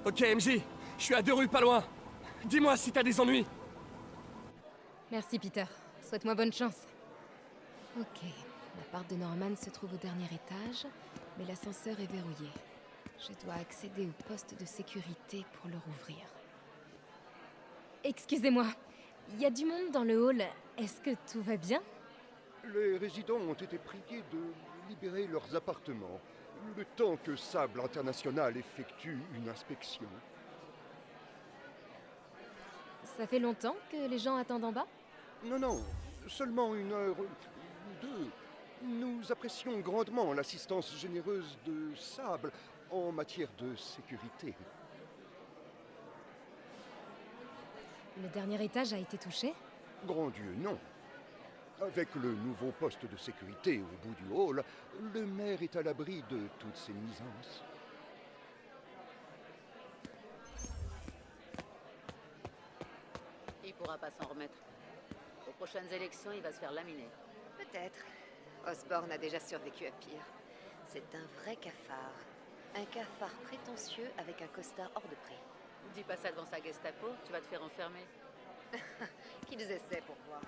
Ok, MJ, je suis à 2 rues pas loin. Dis-moi si t'as des ennuis. Merci, Peter. Souhaite-moi bonne chance. Ok. L'appart de Norman se trouve au dernier étage, mais l'ascenseur est verrouillé. Je dois accéder au poste de sécurité pour le rouvrir. Excusez-moi, il y a du monde dans le hall. Est-ce que tout va bien? Les résidents ont été priés de libérer leurs appartements, le temps que Sable International effectue une inspection. Ça fait longtemps que les gens attendent en bas? Non, seulement 1 heure ou 2. Nous apprécions grandement l'assistance généreuse de Sable en matière de sécurité. Le dernier étage a été touché? Grand Dieu, non. Avec le nouveau poste de sécurité au bout du hall, le maire est à l'abri de toutes ces nuisances. Il pourra pas s'en remettre. Aux prochaines élections, il va se faire laminer. Peut-être. Osborn a déjà survécu à pire. C'est un vrai cafard. Un cafard prétentieux avec un costard hors de prix. Dis pas ça devant sa Gestapo, tu vas te faire enfermer. Qu'ils essaient pour voir.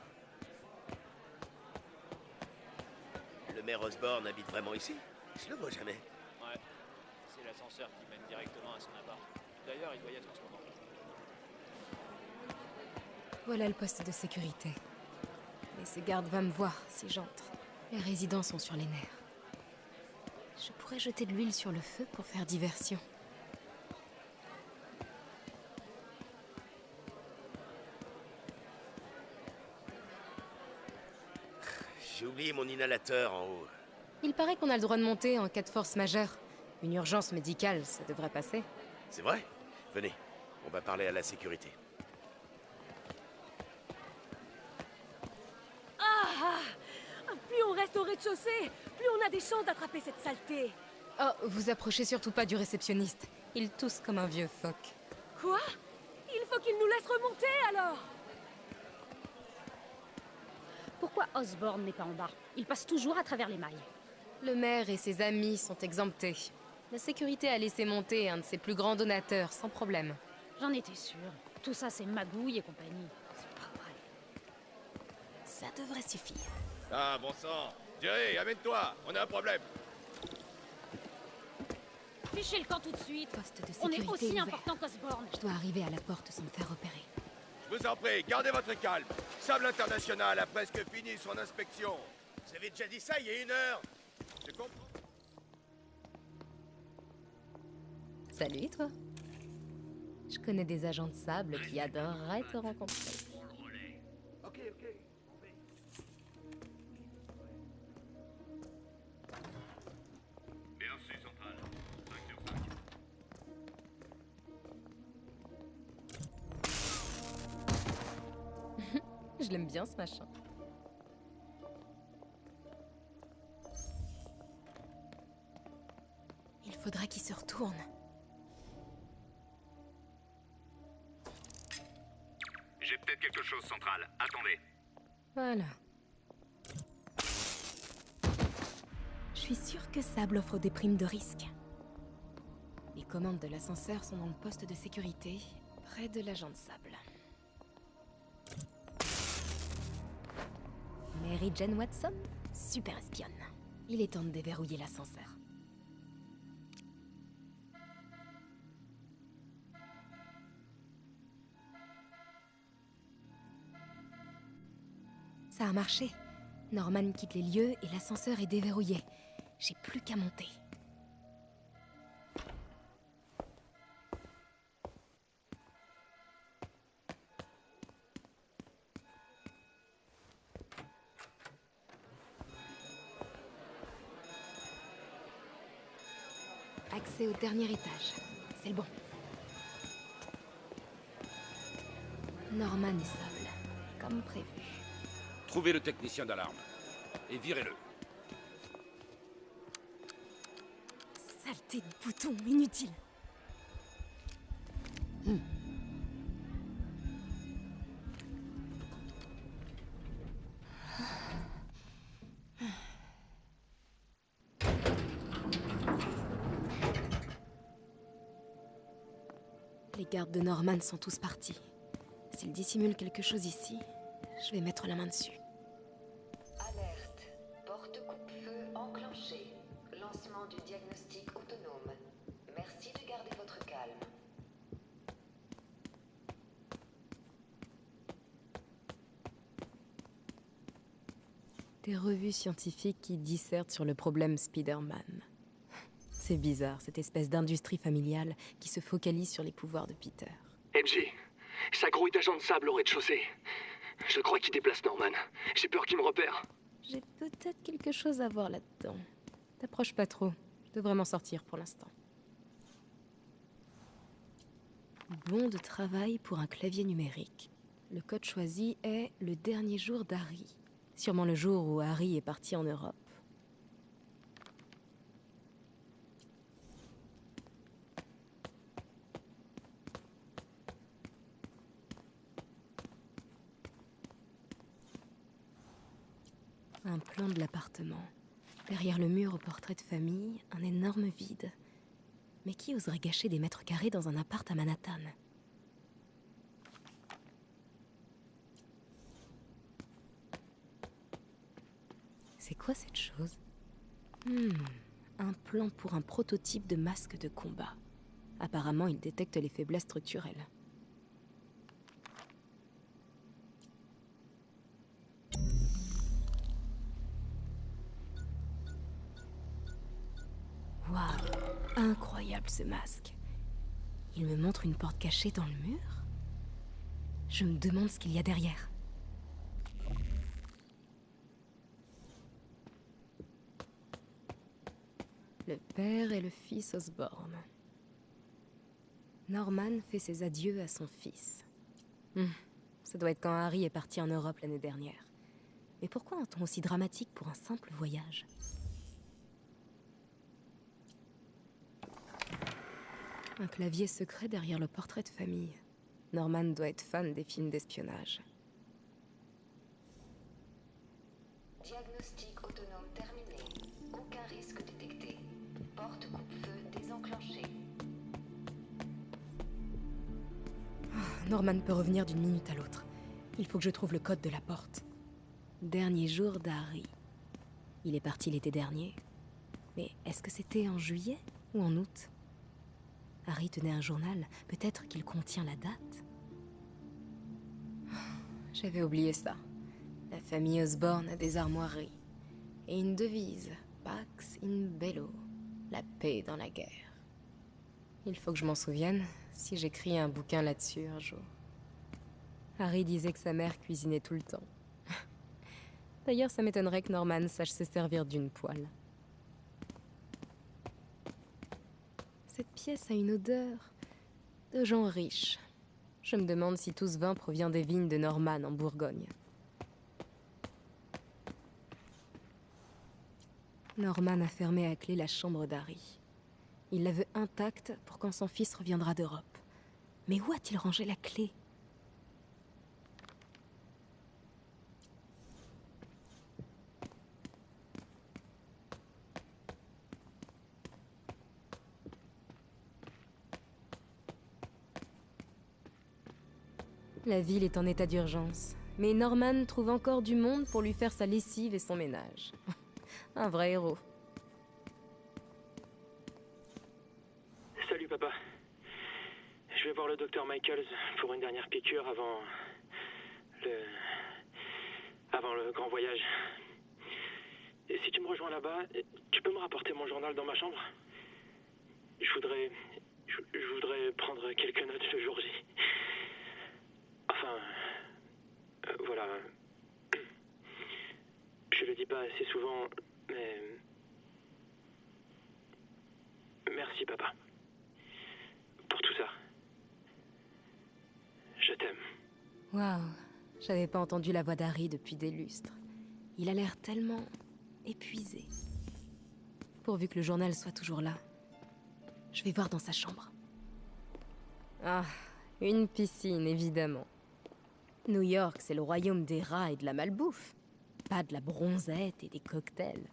Le maire Osborn habite vraiment ici? Je le vois jamais. Ouais, c'est l'ascenseur qui mène directement à son appart. D'ailleurs, il doit y être en ce moment. Voilà le poste de sécurité. Mais ce garde va me voir si j'entre. Les résidents sont sur les nerfs. Je pourrais jeter de l'huile sur le feu pour faire diversion. J'ai oublié mon inhalateur en haut. Il paraît qu'on a le droit de monter en cas de force majeure. Une urgence médicale, ça devrait passer. C'est vrai? Venez, on va parler à la sécurité. Plus on reste au rez-de-chaussée, plus on a des chances d'attraper cette saleté. Oh, vous approchez surtout pas du réceptionniste. Il tousse comme un vieux phoque. Quoi? Il faut qu'il nous laisse remonter alors. Pourquoi Osborn n'est pas en bas? Il passe toujours à travers les mailles. Le maire et ses amis sont exemptés. La sécurité a laissé monter un de ses plus grands donateurs, sans problème. J'en étais sûre. Tout ça, c'est magouille et compagnie. C'est pas vrai. Ça devrait suffire. Ah, bon sang! Jerry, amène-toi! On a un problème! Fichez le camp tout de suite. Poste de On sécurité est aussi ouvert. important qu'Osborn. Je dois arriver à la porte sans me faire repérer. Je vous en prie, gardez votre calme! Sable International a presque fini son inspection! Vous avez déjà dit ça il y a 1 heure! Je comprends. Salut, toi. Je connais des agents de sable qui adoreraient te rencontrer. Ok. Merci, Central. 5 sur 5. Je l'aime bien, ce machin. Il faudra qu'il se retourne. J'ai peut-être quelque chose, Central. Attendez. Voilà. Je suis sûre que Sable offre des primes de risque. Les commandes de l'ascenseur sont dans le poste de sécurité, près de l'agent de Sable. Mary Jane Watson, super espionne. Il est temps de déverrouiller l'ascenseur. Ça a marché. Norman quitte les lieux et l'ascenseur est déverrouillé. J'ai plus qu'à monter. Accès au dernier étage. C'est le bon. Norman et Sable, comme prévu. Trouvez le technicien d'alarme. Et virez-le. Saleté de bouton inutile. Les gardes de Norman sont tous partis. S'ils dissimulent quelque chose ici, je vais mettre la main dessus. Alerte. Porte coupe-feu enclenchée. Lancement du diagnostic autonome. Merci de garder votre calme. Des revues scientifiques qui dissertent sur le problème Spider-Man. C'est bizarre, cette espèce d'industrie familiale qui se focalise sur les pouvoirs de Peter. MJ, ça grouille d'agents de sable au rez-de-chaussée. Je crois qu'il déplace Norman. J'ai peur qu'il me repère. J'ai peut-être quelque chose à voir là-dedans. T'approches pas trop, je devrais m'en sortir pour l'instant. Bon de travail pour un clavier numérique. Le code choisi est le dernier jour d'Harry. Sûrement le jour où Harry est parti en Europe. Un plan de l'appartement. Derrière le mur au portrait de famille, un énorme vide. Mais qui oserait gâcher des mètres carrés dans un appart à Manhattan? C'est quoi cette chose? Un plan pour un prototype de masque de combat. Apparemment, il détecte les faiblesses structurelles. Waouh, incroyable ce masque. Il me montre une porte cachée dans le mur? Je me demande ce qu'il y a derrière. Le père et le fils Osborn. Norman fait ses adieux à son fils. Ça doit être quand Harry est parti en Europe l'année dernière. Mais pourquoi un ton aussi dramatique pour un simple voyage? Un clavier secret derrière le portrait de famille. Norman doit être fan des films d'espionnage. Diagnostic autonome terminé. Aucun risque détecté. Porte coupe-feu désenclenchée. Norman peut revenir d'une minute à l'autre. Il faut que je trouve le code de la porte. Dernier jour d'Harry. Il est parti l'été dernier. Mais est-ce que c'était en juillet ou en août? Harry tenait un journal. Peut-être qu'il contient la date? J'avais oublié ça. La famille Osborn a des armoiries. Et une devise. Pax in bello. La paix dans la guerre. Il faut que je m'en souvienne si j'écris un bouquin là-dessus un jour. Harry disait que sa mère cuisinait tout le temps. D'ailleurs, ça m'étonnerait que Norman sache se servir d'une poêle. Cette pièce a une odeur de gens riches. Je me demande si tout ce vin provient des vignes de Norman en Bourgogne. Norman a fermé à clé la chambre d'Harry. Il la veut intacte pour quand son fils reviendra d'Europe. Mais où a-t-il rangé la clé? La ville est en état d'urgence, mais Norman trouve encore du monde pour lui faire sa lessive et son ménage. Un vrai héros. Salut papa. Je vais voir le docteur Michaels pour une dernière piqûre avant le grand voyage. Et si tu me rejoins là-bas, tu peux me rapporter mon journal dans ma chambre? Je voudrais prendre quelques notes ce jour-ci. Enfin, voilà. Je le dis pas assez souvent, mais... Merci, papa. Pour tout ça. Je t'aime. Waouh, j'avais pas entendu la voix d'Harry depuis des lustres. Il a l'air tellement épuisé. Pourvu que le journal soit toujours là. Je vais voir dans sa chambre. Ah, une piscine, évidemment. New York, c'est le royaume des rats et de la malbouffe. Pas de la bronzette et des cocktails.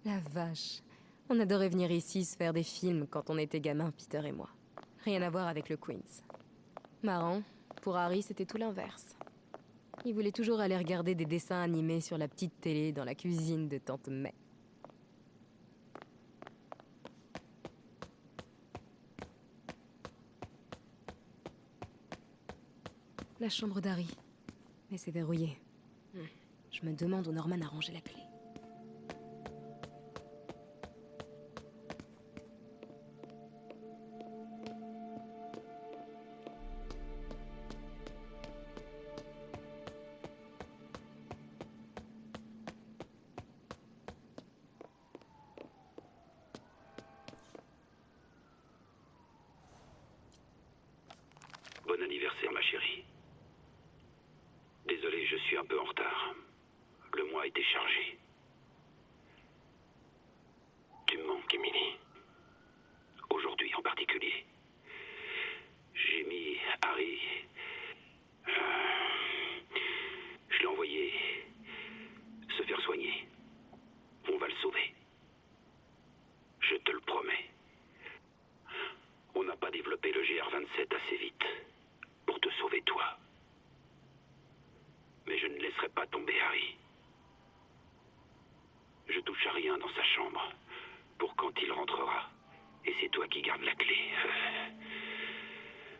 La vache. On adorait venir ici se faire des films quand on était gamin, Peter et moi. Rien à voir avec le Queens. Marrant, pour Harry, c'était tout l'inverse. Il voulait toujours aller regarder des dessins animés sur la petite télé dans la cuisine de Tante May. La chambre d'Harry. Mais c'est verrouillé. Je me demande où Norman a rangé la clé. Bon anniversaire, ma chérie. Désolé, je suis un peu en retard. Le mois a été chargé. Tu me manques, Emily. Aujourd'hui en particulier. J'ai mis Harry... Je l'ai envoyé se faire soigner. On va le sauver. Je te le promets. On n'a pas développé le GR27 assez vite pour te sauver toi. Mais je ne laisserai pas tomber Harry. Je touche à rien dans sa chambre pour quand il rentrera. Et c'est toi qui gardes la clé.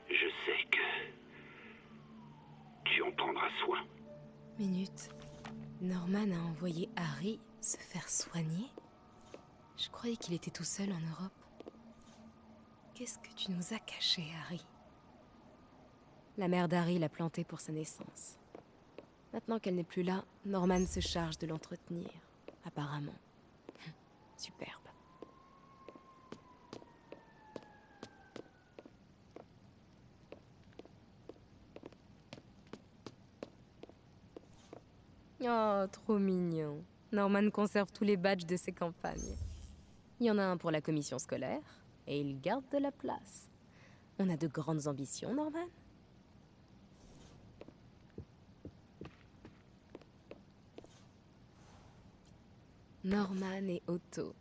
Je sais que tu en prendras soin. Minute. Norman a envoyé Harry se faire soigner? Je croyais qu'il était tout seul en Europe. Qu'est-ce que tu nous as caché, Harry? La mère d'Harry l'a planté pour sa naissance. Maintenant qu'elle n'est plus là, Norman se charge de l'entretenir, apparemment. Superbe. Oh, trop mignon. Norman conserve tous les badges de ses campagnes. Il y en a un pour la commission scolaire, et il garde de la place. On a de grandes ambitions, Norman? Norman et Otto.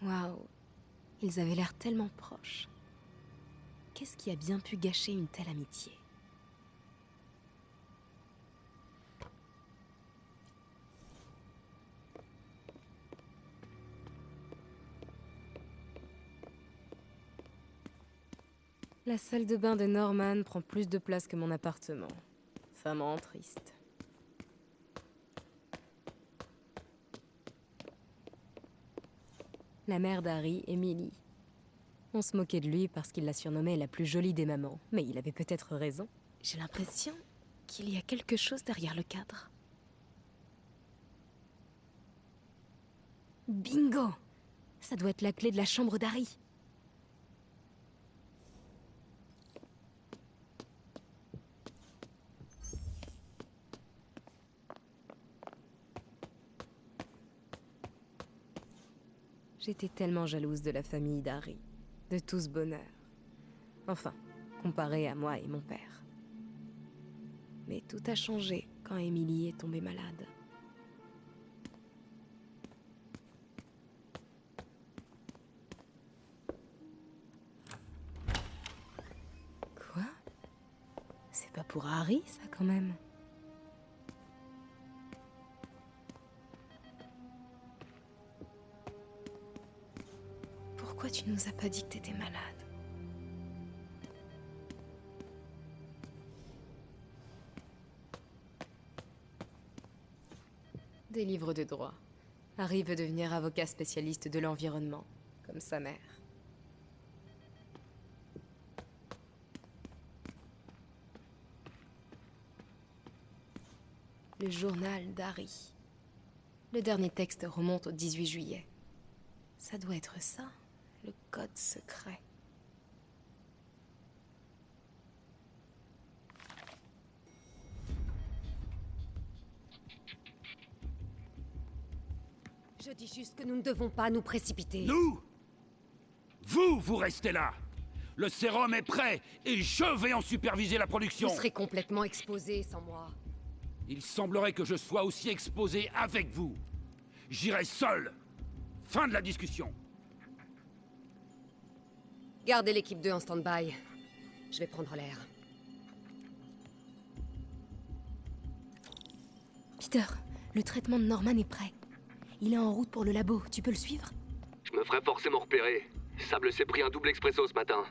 Waouh. Ils avaient l'air tellement proches. Qu'est-ce qui a bien pu gâcher une telle amitié? La salle de bain de Norman prend plus de place que mon appartement. Ça me rend triste. La mère d'Harry, Emily. On se moquait de lui parce qu'il la surnommait la plus jolie des mamans, mais il avait peut-être raison. J'ai l'impression qu'il y a quelque chose derrière le cadre. Bingo! Ça doit être la clé de la chambre d'Harry. J'étais tellement jalouse de la famille d'Harry, de tout ce bonheur. Enfin, comparé à moi et mon père. Mais tout a changé quand Emily est tombée malade. Quoi? C'est pas pour Harry, ça, quand même? Pourquoi tu nous as pas dit que t'étais malade? Des livres de droit. Harry veut devenir avocat spécialiste de l'environnement, comme sa mère. Le journal d'Harry. Le dernier texte remonte au 18 juillet. Ça doit être ça. Le code secret. Je dis juste que nous ne devons pas nous précipiter. Nous? Vous restez là. Le sérum est prêt et je vais en superviser la production. Vous serez complètement exposé sans moi. Il semblerait que je sois aussi exposé avec vous. J'irai seul. Fin de la discussion. Gardez l'équipe 2 en stand-by. Je vais prendre l'air. Peter, le traitement de Norman est prêt. Il est en route pour le labo, tu peux le suivre? Je me ferai forcément repérer. Sable s'est pris un double expresso ce matin.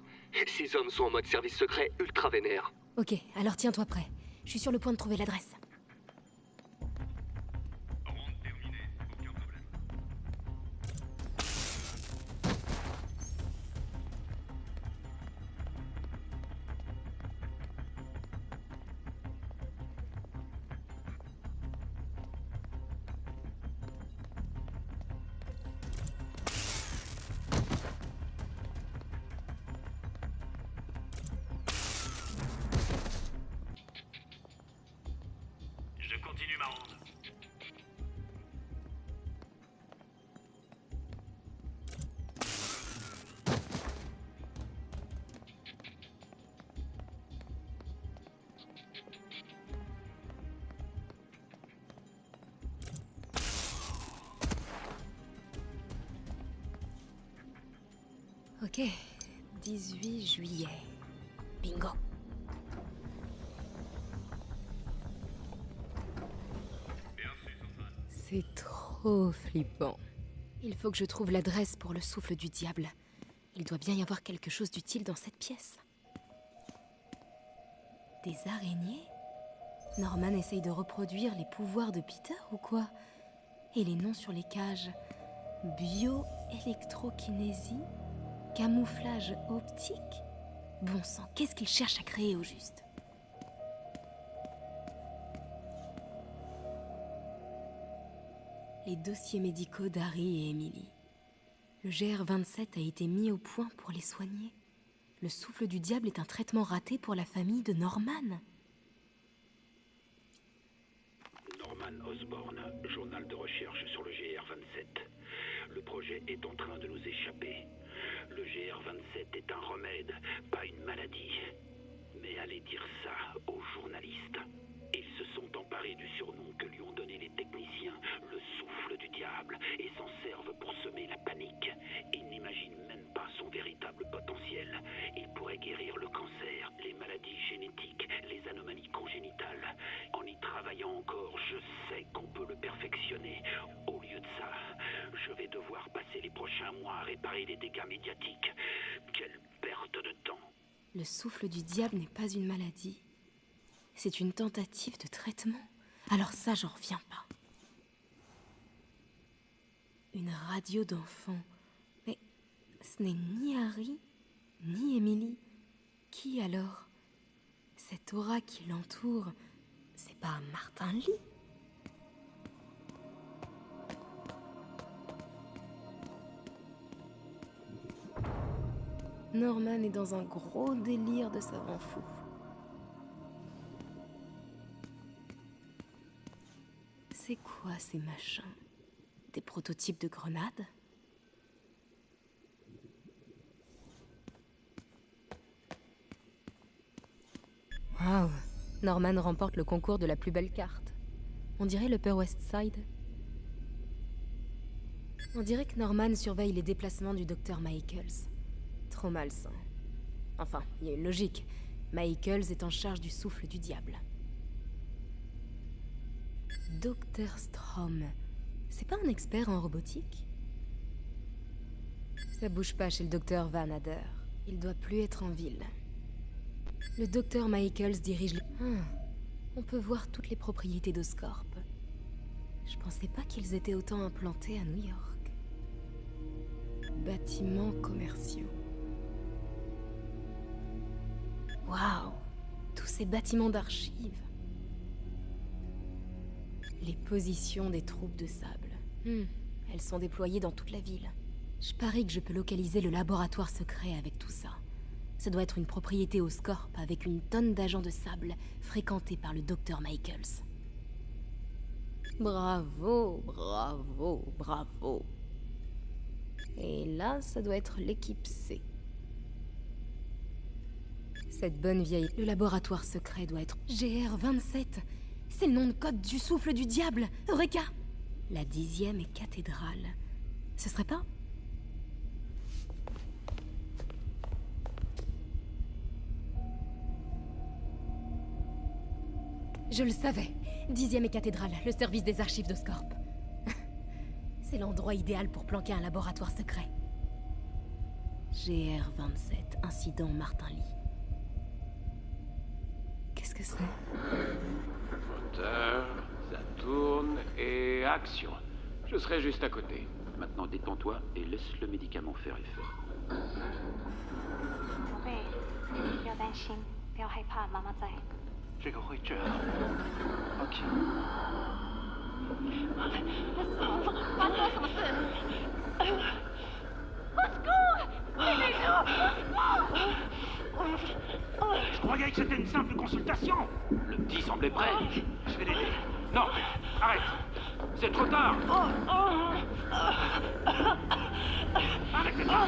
6 hommes sont en mode service secret ultra vénère. Ok, alors tiens-toi prêt. Je suis sur le point de trouver l'adresse. Je continue ma ronde. Ok, 18 juillet. Bingo. C'est trop flippant. Il faut que je trouve l'adresse pour le souffle du diable. Il doit bien y avoir quelque chose d'utile dans cette pièce. Des araignées? Norman essaye de reproduire les pouvoirs de Peter ou quoi? Et les noms sur les cages? Bio-électrokinésie? Camouflage optique? Bon sang, qu'est-ce qu'il cherche à créer au juste? Les dossiers médicaux d'Harry et Emily. Le GR27 a été mis au point pour les soigner. Le souffle du diable est un traitement raté pour la famille de Norman. Norman Osborn, journal de recherche sur le GR27. Le projet est en train de nous échapper. Le GR27 est un remède, pas une maladie. Mais allez dire ça aux journalistes. Ils se sont emparés du surnom que lui ont donné les techniciens, le souffle du diable, et s'en servent pour semer la panique. Ils n'imaginent même pas son véritable potentiel. Il pourrait guérir le cancer, les maladies génétiques, les anomalies congénitales. En y travaillant encore, je sais qu'on peut le perfectionner. Au lieu de ça, je vais devoir passer les prochains mois à réparer les dégâts médiatiques. Quelle perte de temps! Le souffle du diable n'est pas une maladie. C'est une tentative de traitement. Alors ça, j'en reviens pas. Une radio d'enfant. Mais ce n'est ni Harry, ni Emily. Qui alors? Cette aura qui l'entoure, c'est pas Martin Lee? Norman est dans un gros délire de savant fou. C'est quoi ces machins? Des prototypes de grenades? Waouh! Norman remporte le concours de la plus belle carte. On dirait l'Upper West Side. On dirait que Norman surveille les déplacements du Dr. Michaels. Trop malsain. Enfin, il y a une logique. Michaels est en charge du souffle du diable. Dr. Strom, c'est pas un expert en robotique? Ça bouge pas chez le Dr. Van Adder. Il doit plus être en ville. Le Dr. Michaels dirige... on peut voir toutes les propriétés d'Oscorp. Je pensais pas qu'ils étaient autant implantés à New York. Bâtiments commerciaux. Waouh! Tous ces bâtiments d'archives. Les positions des troupes de sable. Elles sont déployées dans toute la ville. Je parie que je peux localiser le laboratoire secret avec tout ça. Ça doit être une propriété Oscorp avec une tonne d'agents de sable fréquentés par le Dr. Michaels. Bravo, bravo, bravo. Et là, ça doit être l'équipe C. Cette bonne vieille... Le laboratoire secret doit être... GR27. C'est le nom de code du souffle du diable. Eureka! La 10e cathédrale. Ce serait pas? Je le savais. 10e et cathédrale, le service des archives d'Oscorp. C'est l'endroit idéal pour planquer un laboratoire secret. GR27, incident Martin Lee. Qu'est-ce que c'est? Moteur, ça tourne et action. Je serai juste à côté. Maintenant détends-toi et laisse le médicament faire effet. 宝贝，不要担心，不要害怕，妈妈在。这个会治好。OK。发生了什么事Je croyais que c'était une simple consultation. Le petit semblait prêt. Je vais l'aider. Non, arrête. C'est trop tard. Arrêtez ça.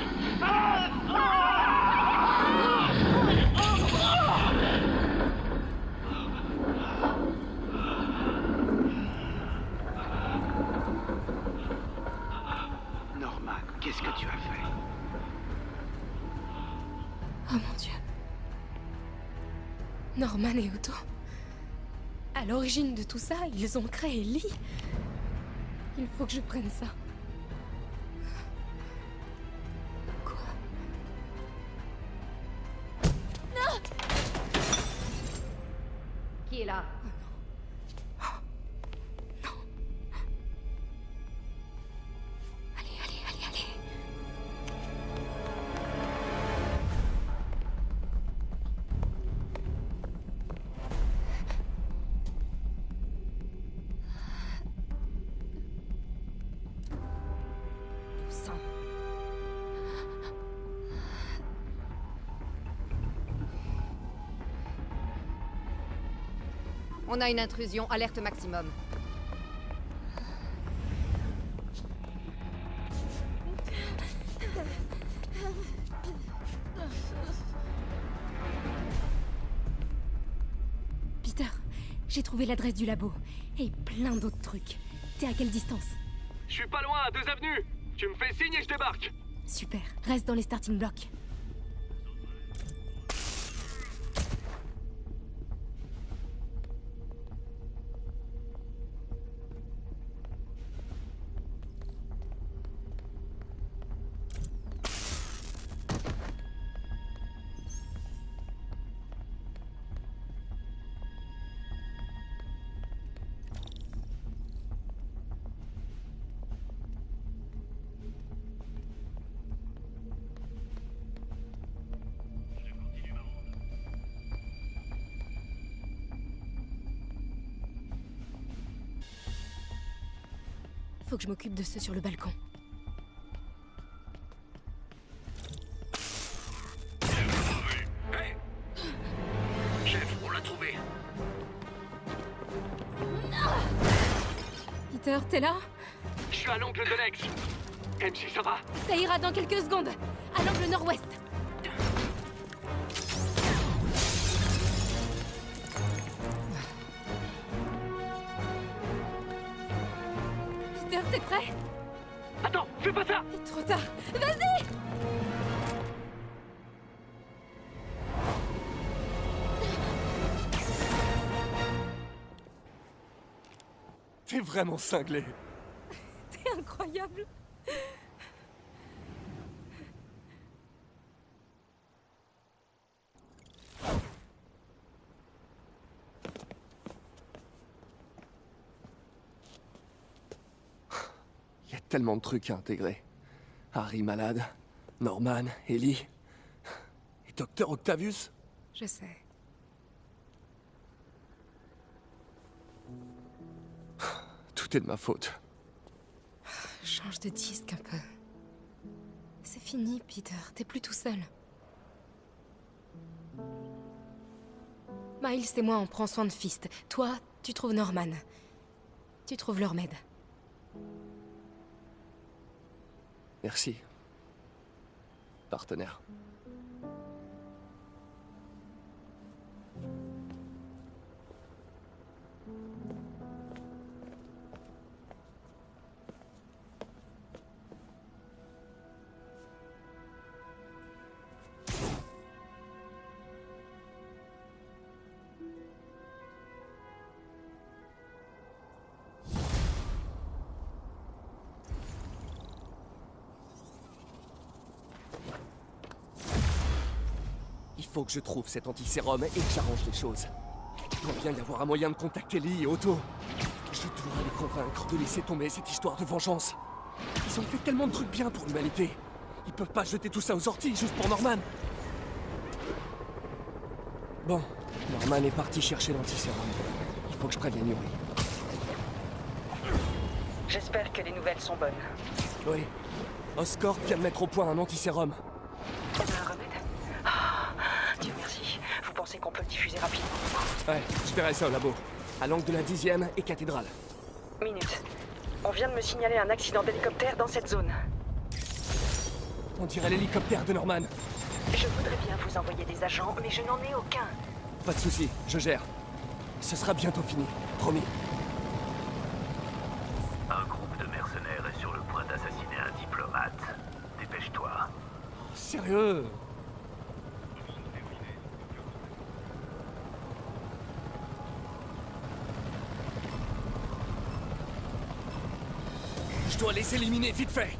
Norman, qu'est-ce que tu as fait? Oh mon Dieu. Norman et Otto. À l'origine de tout ça, ils ont créé Lee. Il faut que je prenne ça. Quoi? Non! Qui est là? On a une intrusion, alerte maximum. Peter, j'ai trouvé l'adresse du labo. Et plein d'autres trucs. T'es à quelle distance? Je suis pas loin, à 2 avenues. Tu me fais signe et je débarque. Super, reste dans les starting blocks. Faut que je m'occupe de ceux sur le balcon. Hey Chef, on l'a trouvé. Peter, t'es là? Je suis à l'angle de l'ex. MC, ça va? Ça ira dans quelques secondes. À l'angle nord-ouest. Peter, t'es prêt? Attends, fais pas ça! Trop tard. Vas-y! T'es vraiment cinglé. T'es incroyable. Il y a tellement de trucs à intégrer. Harry malade, Norman, Ellie, et Docteur Octavius. Je sais. Tout est de ma faute. Change de disque un peu. C'est fini, Peter. T'es plus tout seul. Miles et moi, on prend soin de Fist. Toi, tu trouves Norman. Tu trouves leur remède. Merci. Partenaire. faut que je trouve cet antisérum et que j'arrange les choses. Il doit bien y avoir un moyen de contacter Lee et Otto. Je dois les convaincre de laisser tomber cette histoire de vengeance. Ils ont fait tellement de trucs bien pour l'humanité. Ils peuvent pas jeter tout ça aux orties juste pour Norman. Bon, Norman est parti chercher l'antisérum. Il faut que je prévienne Yuri. J'espère que les nouvelles sont bonnes. Oui. Oscorp vient de mettre au point un antisérum. On a un remède? Ah, Dieu merci. Vous pensez qu'on peut le diffuser rapidement? Ouais, je verrai ça au labo. À l'angle de la 10e et cathédrale. Minute. On vient de me signaler un accident d'hélicoptère dans cette zone. On dirait l'hélicoptère de Norman. Je voudrais bien vous envoyer des agents, mais je n'en ai aucun. Pas de soucis, je gère. Ce sera bientôt fini, promis. Un groupe de mercenaires est sur le point d'assassiner un diplomate. Dépêche-toi. Sérieux? Je dois les éliminer vite fait.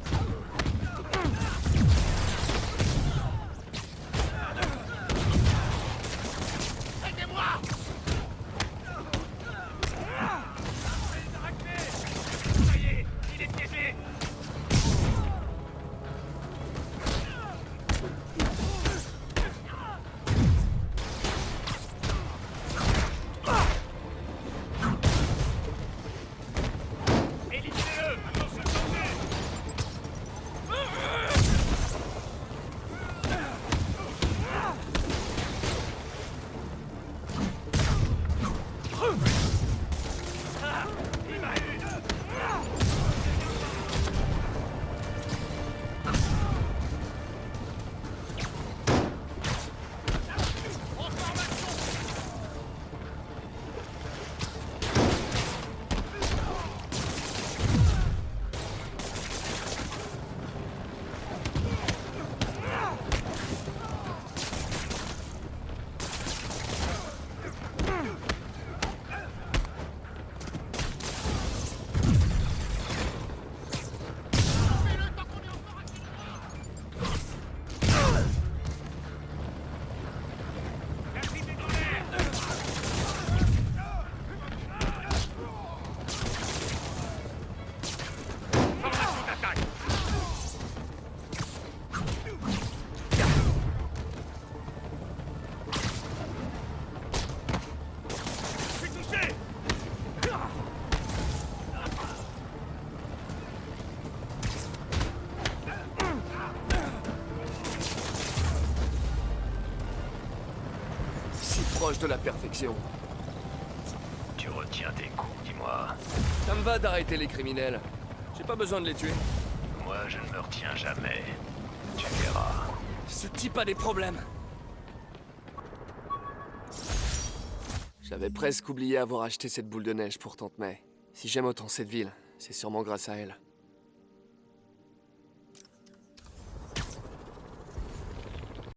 Proche de la perfection. Tu retiens tes coups, dis-moi. Ça me va d'arrêter les criminels. J'ai pas besoin de les tuer. Moi, je ne me retiens jamais. Tu verras. Ce type a des problèmes. J'avais presque oublié avoir acheté cette boule de neige pour Tante May. Si j'aime autant cette ville, c'est sûrement grâce à elle.